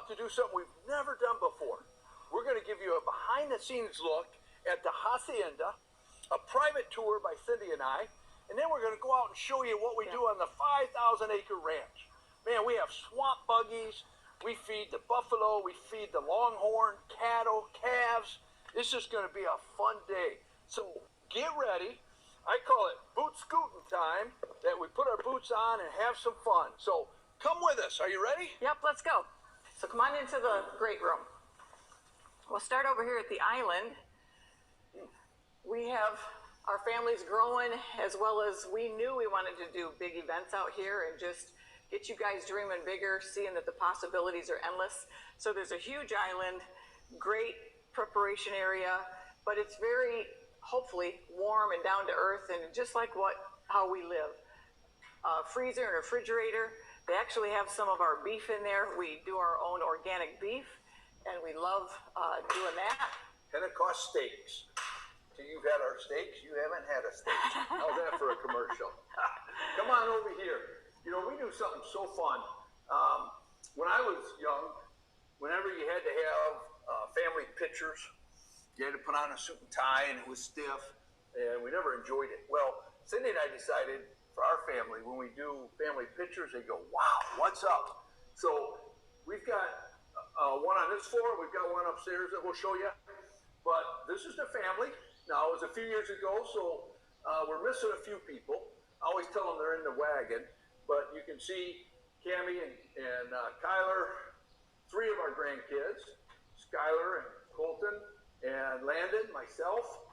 about to do something we've never done before. We're going to give you a behind-the-scenes look at the hacienda, a private tour by Cindy and I, and then we're going to go out and show you what we do on the 5,000-acre ranch. Man, we have swamp buggies. We feed the buffalo. We feed the longhorn, cattle, calves. This is going to be a fun day. So get ready. I call it boot scooting time, that we put our boots on and have some fun. So come with us. Are you ready? Yep, let's go. So come on into the great room. We'll start over here at the island. We have our families growing, as well as we knew we wanted to do big events out here and just get you guys dreaming bigger, seeing that the possibilities are endless. So there's a huge island, great preparation area, but it's very, hopefully, warm and down to earth and just like how we live. Freezer and refrigerator. They actually have some of our beef in there. We do our own organic beef, and we love doing that. Pentecost steaks. So you've had our steaks, you haven't had a steak. How's that for a commercial? Come on over here. You know, we do something so fun. When I was young, whenever you had to have family pictures, you had to put on a suit and tie, and it was stiff, and we never enjoyed it. Well, Cindy and I decided for our family, when we do family pictures, they go, wow, what's up? So we've got one on this floor, we've got one upstairs that we'll show you. But this is the family. Now, it was a few years ago, so we're missing a few people. I always tell them they're in the wagon, but you can see Cammie and Kyler, three of our grandkids, Skylar and Colton, and Landon, myself,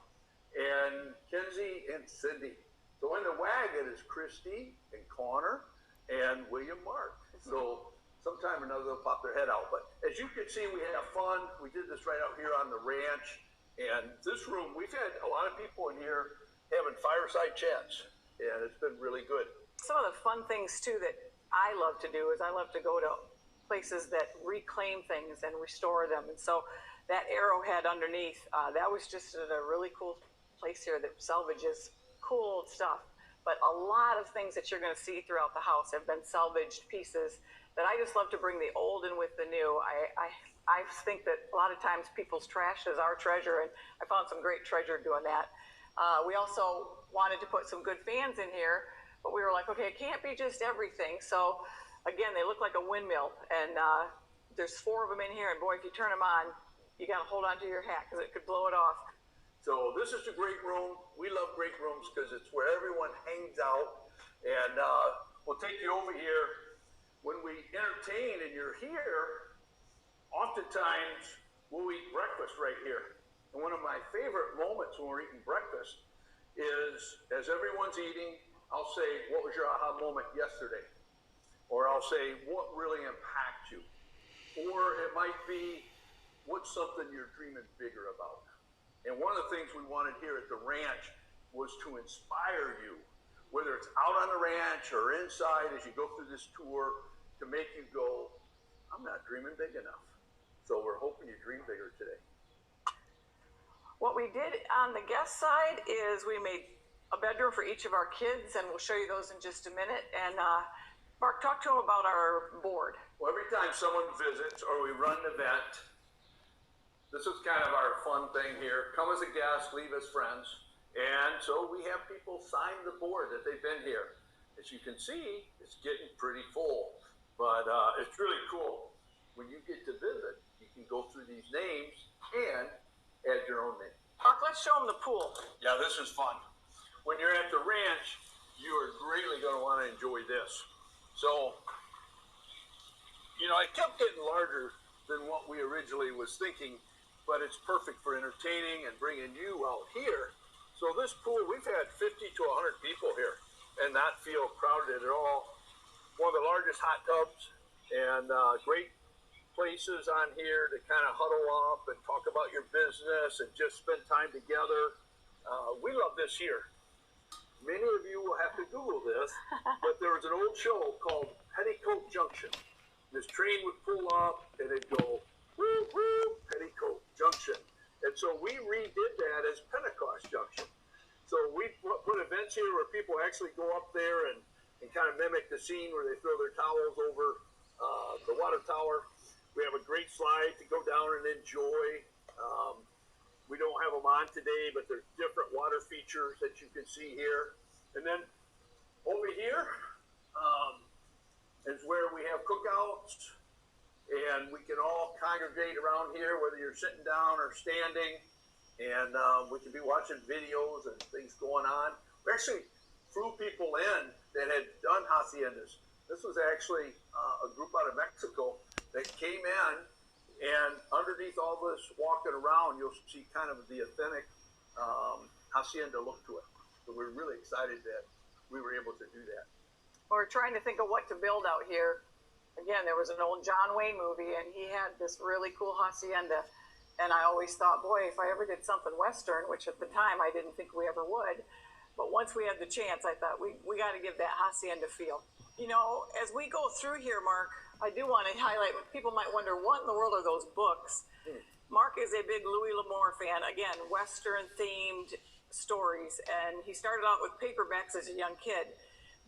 and Kenzie and Cindy. So in the wagon is Christy and Connor and William Mark. So sometime or another they'll pop their head out. But as you can see, we have fun. We did this right out here on the ranch. And this room, we've had a lot of people in here having fireside chats. And it's been really good. Some of the fun things, too, that I love to do is I love to go to places that reclaim things and restore them. And so that arrowhead underneath, that was just at a really cool place here that salvages cool old stuff. But a lot of things that you're going to see throughout the house have been salvaged pieces that I just love to bring the old in with the new. I think that a lot of times people's trash is our treasure, and I found some great treasure doing that. We also wanted to put some good fans in here, but we were like, okay, it can't be just everything. So again, they look like a windmill, and there's 4 of them in here, and boy, if you turn them on, you got to hold on to your hat because it could blow it off. So this is the great room. We love great rooms because it's where everyone hangs out. And we'll take you over here. When we entertain and you're here, oftentimes we'll eat breakfast right here. And one of my favorite moments when we're eating breakfast is as everyone's eating, I'll say, what was your aha moment yesterday? Or I'll say, what really impacted you? Or it might be, what's something you're dreaming bigger about? And one of the things we wanted here at the ranch was to inspire you, whether it's out on the ranch or inside as you go through this tour, to make you go, I'm not dreaming big enough. So we're hoping you dream bigger today. What we did on the guest side is we made a bedroom for each of our kids, and we'll show you those in just a minute. And Mark, talk to them about our board. Well, every time someone visits or we run an event, this is kind of our fun thing here. Come as a guest, leave as friends. And so we have people sign the board that they've been here. As you can see, it's getting pretty full. But it's really cool. When you get to visit, you can go through these names and add your own name. Mark, let's show them the pool. Yeah, this is fun. When you're at the ranch, you are greatly going to want to enjoy this. So, you know, it kept getting larger than what we originally was thinking, but it's perfect for entertaining and bringing you out here. So this pool, we've had 50 to 100 people here and not feel crowded at all. One of the largest hot tubs and great places on here to kind of huddle up and talk about your business and just spend time together. We love this here. Many of you will have to Google this, but there was an old show called Petticoat Junction. This train would pull up and it'd go, woo, woo, Petticoat Junction. And so we redid that as Pentecost Junction. So we put events here where people actually go up there and kind of mimic the scene where they throw their towels over the water tower. We have a great slide to go down and enjoy. We don't have them on today, but there's different water features that you can see here. And then over here is where we have cookouts, and we can all congregate around here, whether you're sitting down or standing, and we can be watching videos and things going on. We actually flew people in that had done haciendas. This was actually a group out of Mexico that came in. And underneath all this walking around, you'll see kind of the authentic hacienda look to it. So we're really excited that we were able to do that. We're trying to think of what to build out here. Again, there was an old John Wayne movie, and he had this really cool hacienda. And I always thought, boy, if I ever did something Western, which at the time I didn't think we ever would, but once we had the chance, I thought we got to give that hacienda feel. You know, as we go through here, Mark, I do want to highlight, people might wonder, what in the world are those books? Mark is a big Louis L'Amour fan. Again, Western-themed stories. And he started out with paperbacks as a young kid.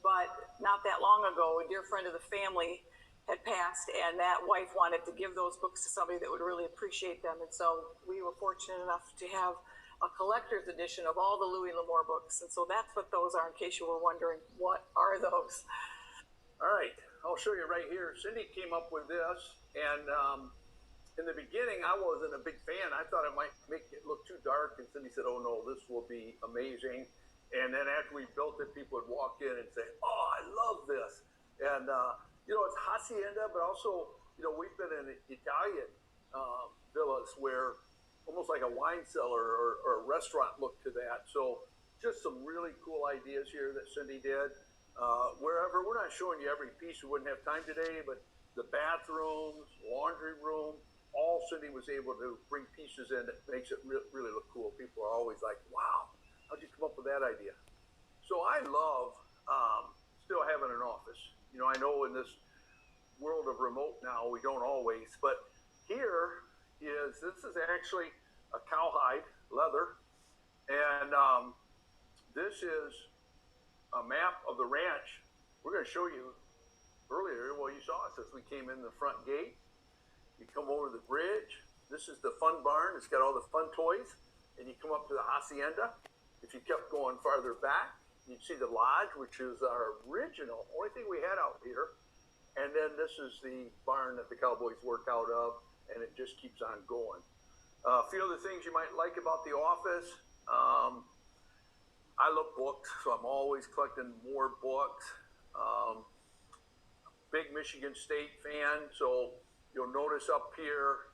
But not that long ago, a dear friend of the family had passed, and that wife wanted to give those books to somebody that would really appreciate them. And so we were fortunate enough to have a collector's edition of all the Louis L'Amour books. And so that's what those are, in case you were wondering, what are those? All right, I'll show you right here. Cindy came up with this, and in the beginning, I wasn't a big fan. I thought it might make it look too dark, and Cindy said, oh no, this will be amazing. And then after we built it, people would walk in and say, oh, I love this. And, you know, it's hacienda, but also, you know, we've been in Italian villas where almost like a wine cellar or a restaurant look to that. So just some really cool ideas here that Cindy did. Wherever, we're not showing you every piece, we wouldn't have time today, but the bathrooms, laundry room, all Cindy was able to bring pieces in that makes it really look cool. People are always like, wow, how'd you come up with that idea? So I love still having an office. You know, I know in this world of remote now, we don't always, but here this is actually a cowhide leather, and this is a map of the ranch. We're going to show you earlier. Well, you saw us as we came in the front gate. You come over the bridge. This is the fun barn. It's got all the fun toys. And you come up to the hacienda. If you kept going farther back, you'd see the lodge, which is our original, only thing we had out here. And then this is the barn that the cowboys work out of, and it just keeps on going. A few other things you might like about the office. I love books, so I'm always collecting more books. Big Michigan State fan, so you'll notice up here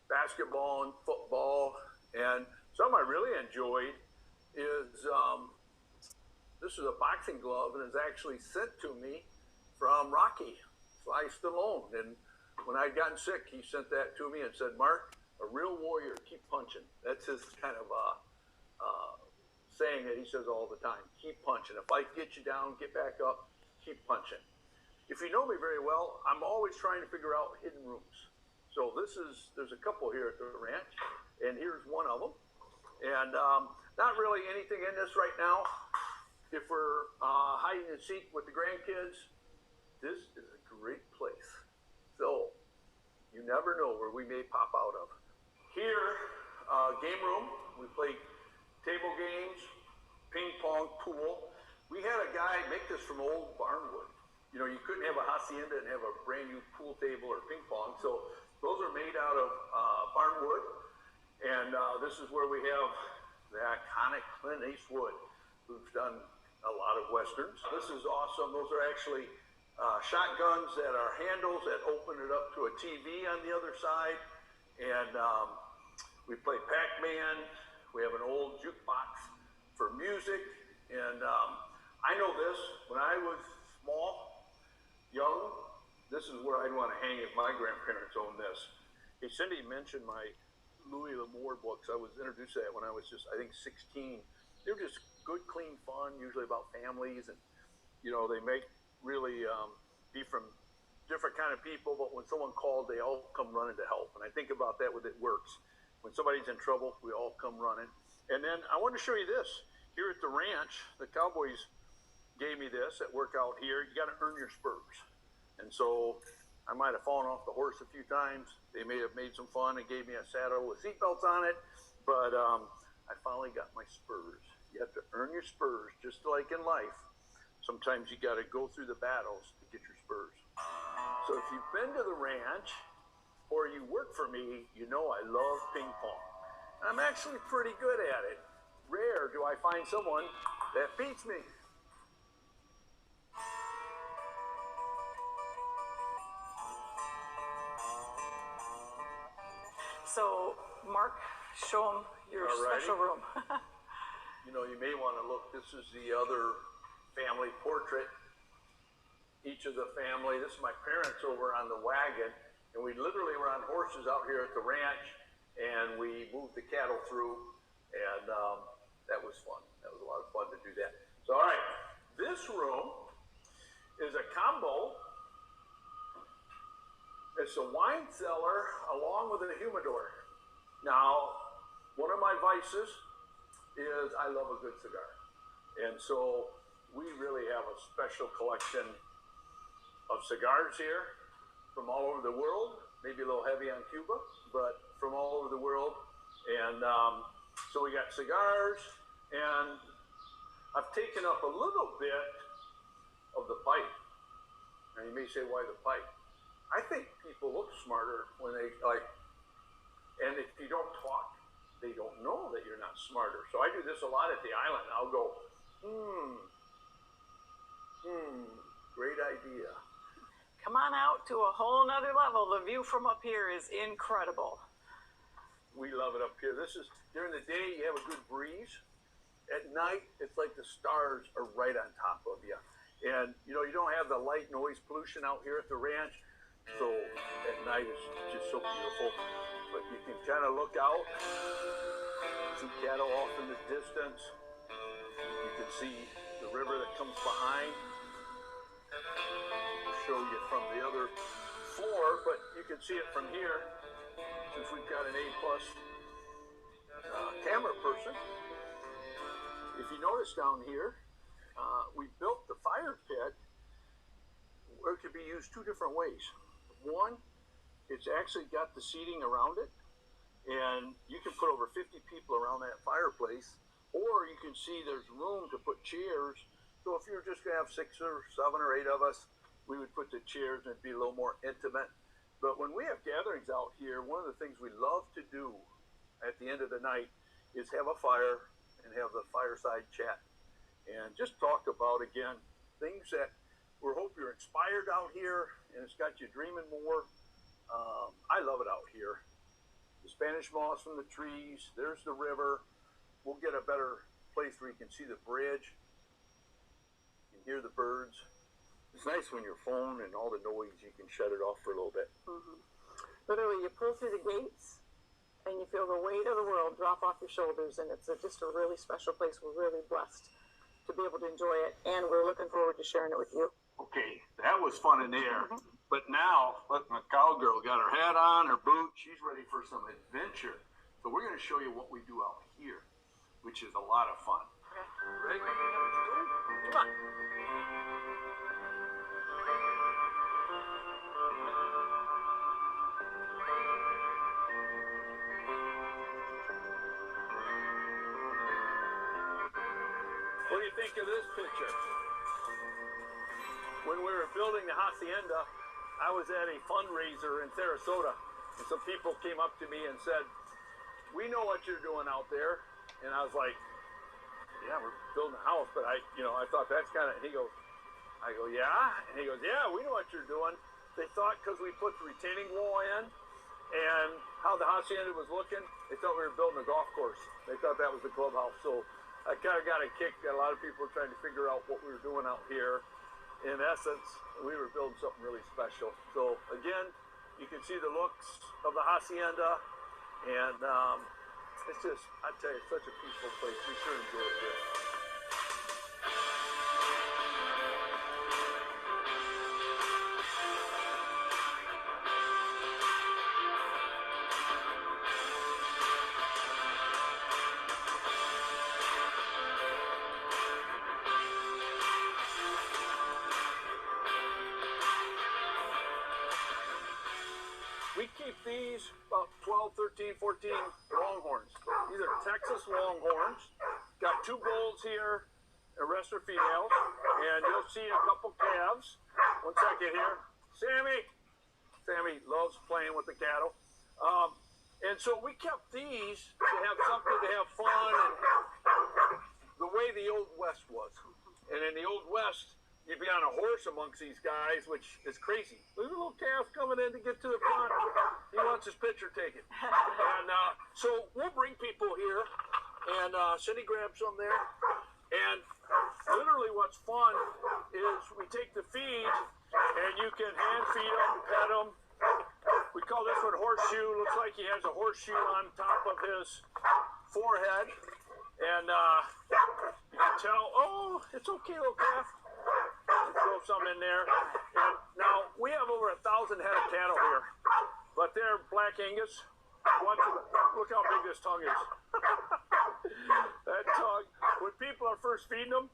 basketball and football. And something I really enjoyed is this is a boxing glove, and it's actually sent to me from Rocky Sly Stallone. And when I'd gotten sick, he sent that to me and said, Mark, a real warrior, keep punching. That's his kind of saying that he says all the time. Keep punching. If I get you down, get back up, keep punching. If you know me very well, I'm always trying to figure out hidden rooms. So there's a couple here at the ranch, and here's one of them. And not really anything in this right now. If we're hiding and seek with the grandkids, this is a great place. So you never know where we may pop out of. Here, game room, we play table games, ping pong, pool. We had a guy make this from old barnwood. You know, you couldn't have a hacienda and have a brand new pool table or ping pong. So those are made out of barnwood. And this is where we have the iconic Clint Eastwood, who's done a lot of Westerns. This is awesome. Those are actually shotguns that are handles that open it up to a TV on the other side. And we play Pac-Man. We have an old jukebox for music. And I know this, when I was small, young, this is where I'd want to hang if my grandparents owned this. Hey, Cindy mentioned my Louis L'Amour books. I was introduced to that when I was just, I think, 16. They were just good, clean fun, usually about families. And, you know, they make really be from different kind of people, but when someone called, they all come running to help. And I think about that with It Works. When somebody's in trouble, we all come running. And then I wanted to show you this. Here at the ranch, the Cowboys gave me this at work out here. You got to earn your spurs. And so I might have fallen off the horse a few times. They may have made some fun and gave me a saddle with seatbelts on it, but I finally got my spurs. You have to earn your spurs, just like in life. Sometimes you got to go through the battles to get your spurs. So if you've been to the ranch or you work for me, you know I love ping pong. I'm actually pretty good at it. Rare do I find someone that beats me. So, Mark, show them your special room. You know, you may want to look. This is the other family portrait. Each of the family. This is my parents over on the wagon, and we literally were on horses out here at the ranch, and we moved the cattle through, and that was fun. That was a lot of fun to do that. So, all right, this room is a combo. It's a wine cellar along with a humidor. Now, one of my vices is I love a good cigar. And so we really have a special collection of cigars here from all over the world, maybe a little heavy on Cuba, but from all over the world. And so we got cigars, and I've taken up a little bit of the pipe. Now you may say, why the pipe? I think people look smarter when they and if you don't talk, they don't know that you're not smarter. So I do this a lot at the island. I'll go, great idea. Come on out to a whole nother level. The view from up here is incredible. We love it up here. This is, during the day, you have a good breeze. At night, it's like the stars are right on top of you. And, you know, you don't have the light noise pollution out here at the ranch. So at night it's just so beautiful. But you can kind of look out, see cattle off in the distance. You can see the river that comes behind. I'll show you from the other floor, but you can see it from here since we've got an A+ camera person. If you notice down here, we built the fire pit where it could be used two different ways. One, it's actually got the seating around it, and you can put over 50 people around that fireplace, or you can see there's room to put chairs. So if you're just gonna have 6 or 7 or 8 of us, we would put the chairs and it'd be a little more intimate. But when we have gatherings out here, one of the things we love to do at the end of the night is have a fire and have the fireside chat and just talk about, again, things that we hope you're inspired out here, and it's got you dreaming more. I love it out here. The Spanish moss from the trees, there's the river. We'll get a better place where you can see the bridge. You can hear the birds. It's nice when your phone and all the noise, you can shut it off for a little bit. Literally, you pull through the gates, and you feel the weight of the world drop off your shoulders, and it's just a really special place. We're really blessed to be able to enjoy it, and we're looking forward to sharing it with you. Okay, that was fun in there. But now, look, my cowgirl got her hat on, her boots. She's ready for some adventure. So we're going to show you what we do out here, which is a lot of fun. Okay. Ready? Come on. What do you think of this picture? When we were building the hacienda, I was at a fundraiser in Sarasota, and some people came up to me and said, "We know what you're doing out there." And I was like, "Yeah, we're building a house," but I thought that's kind of, I go, "Yeah?" And he goes, "Yeah, we know what you're doing." They thought because we put the retaining wall in and how the hacienda was looking, they thought we were building a golf course. They thought that was the clubhouse. So I kind of got a kick that a lot of people were trying to figure out what we were doing out here. In essence, we were building something really special. So again, you can see the looks of the hacienda, and it's just, I tell you, it's such a peaceful place. We sure enjoy it here. We keep these about 12, 13, 14 longhorns. These are Texas longhorns. Got 2 bulls here, the rest are females. And you'll see a couple calves. One second here. Sammy loves playing with the cattle. And so we kept these to have something to have fun and the way the Old West was. And in the Old West, you'd be on a horse amongst these guys, which is crazy. Look at the little calf coming in to get to the front. He wants his picture taken. And so we'll bring people here, and Cindy grabs some there. And literally what's fun is we take the feed, and you can hand feed them, pet them. We call this one horseshoe. Looks like he has a horseshoe on top of his forehead. And you can tell, oh, it's okay, little calf. Throw some in there. And now, we have over 1,000 head of cattle here. But they're Black Angus. Look how big this tongue is. That tongue, when people are first feeding them,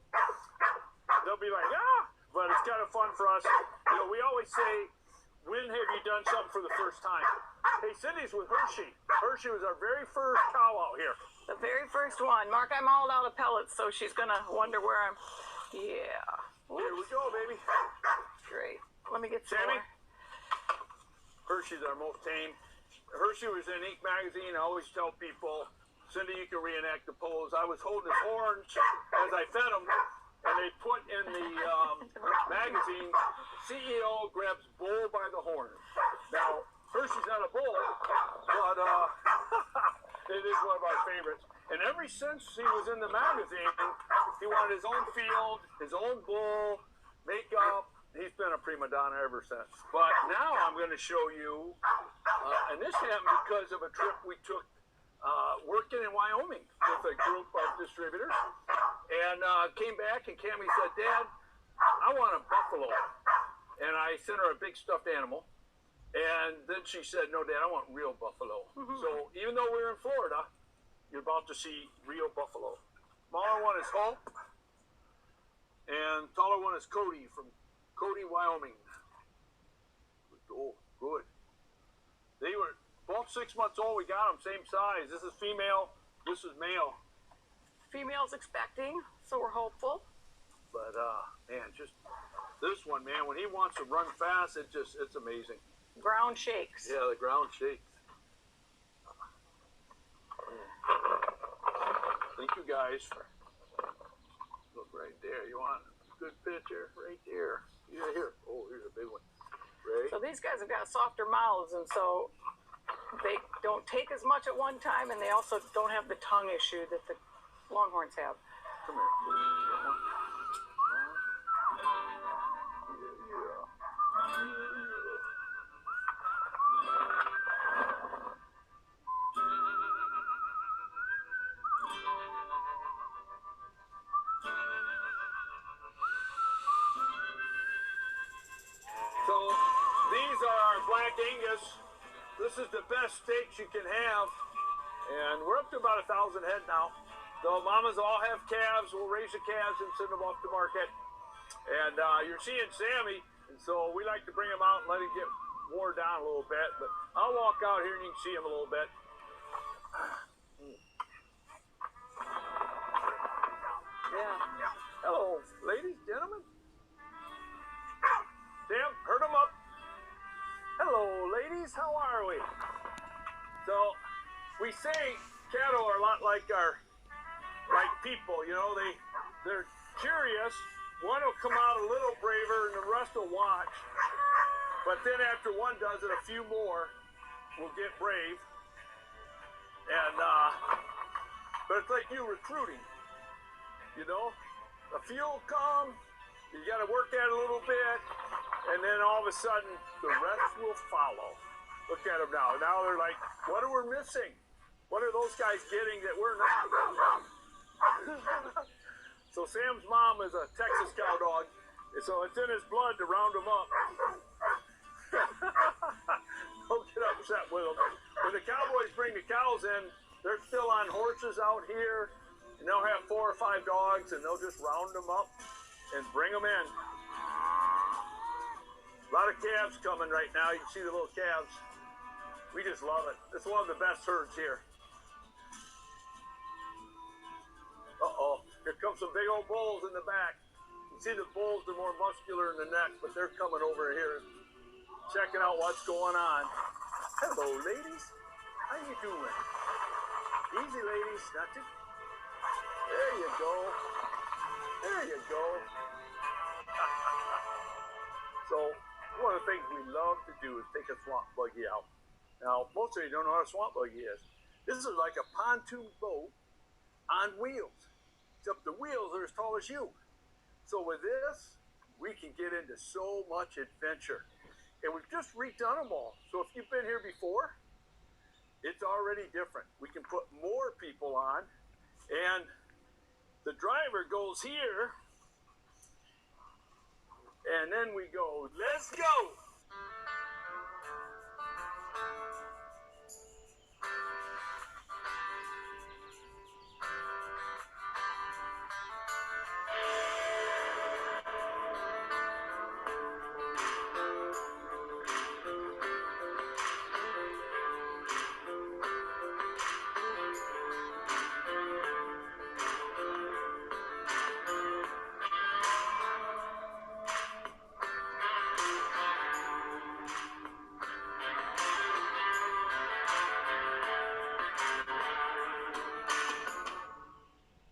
they'll be like, ah! But it's kind of fun for us. You know, we always say, when have you done something for the first time? Hey, Cindy's with Hershey. Hershey was our very first cow out here. The very first one. Mark, I'm all out of pellets, so she's going to wonder where I'm. Yeah. Oops. Here we go, baby. Great. Let me get some Sammy? more. Hershey's our most tame. Hershey was in Inc. magazine. I always tell people, Cindy, you can reenact the pose. I was holding his horns as I fed him, and they put in the magazine, CEO grabs bull by the horn. Now, Hershey's not a bull, but it is one of our favorites. And ever since he was in the magazine, he wanted his own field, his own bull, makeup. He's been a prima donna ever since. But now I'm going to show you, and this happened because of a trip we took working in Wyoming with a group of distributors. And came back, and Cammie said, Dad, I want a buffalo. And I sent her a big stuffed animal. And then she said, no, Dad, I want real buffalo. So even though we're in Florida, you're about to see real buffalo. Smaller one is Hope, and taller one is Cody from Cody, Wyoming. Oh, good. They were both 6 months old. We got them same size. This is female. This is male. Female's expecting, so we're hopeful. But man, just this one, man. When he wants to run fast, it's amazing. Ground shakes. Yeah, the ground shakes. Thank you guys for look right there. You want a good picture right there? Yeah, here. Oh, here's a big one. Right. So these guys have got softer mouths, and so they don't take as much at one time, and they also don't have the tongue issue that the Longhorns have. Come here. So these are Black Angus. This is the best steaks you can have, and we're up to about 1,000 head now. The mamas all have calves. We'll raise the calves and send them off to market. And you're seeing Sammy, and so we like to bring him out and let him get wore down a little bit. But I'll walk out here and you can see him a little bit. Yeah. Hello, ladies, gentlemen. Sam, herd them up. Hello, ladies. How are we? So we say cattle are a lot like people, you know, they're curious. One will come out a little braver and the rest will watch. But then after one does it, a few more will get brave. And but it's like you recruiting, you know. A few will come, you got to work at it a little bit, and then all of a sudden the rest will follow. Look at them now. Now they're like, what are we missing? What are those guys getting that we're not? So Sam's mom is a Texas cow dog, so it's in his blood to round them up. Don't get upset with them. When the cowboys bring the cows in, they're still on horses out here, and they'll have 4 or 5 dogs, and they'll just round them up and bring them in. A lot of calves coming right now. You can see the little calves. We just love it. It's one of the best herds here. Uh-oh, here comes some big old bulls in the back. You see the bulls are more muscular in the neck, but they're coming over here checking out what's going on. Hello, ladies. How you doing? Easy, ladies. Not too... There you go. There you go. So, one of the things we love to do is take a swamp buggy out. Now, most of you don't know what a swamp buggy is. This is like a pontoon boat on wheels. Except the wheels are as tall as you. So with this, we can get into so much adventure. And we've just redone them all. So if you've been here before, it's already different. We can put more people on. And the driver goes here. And then we go, let's go.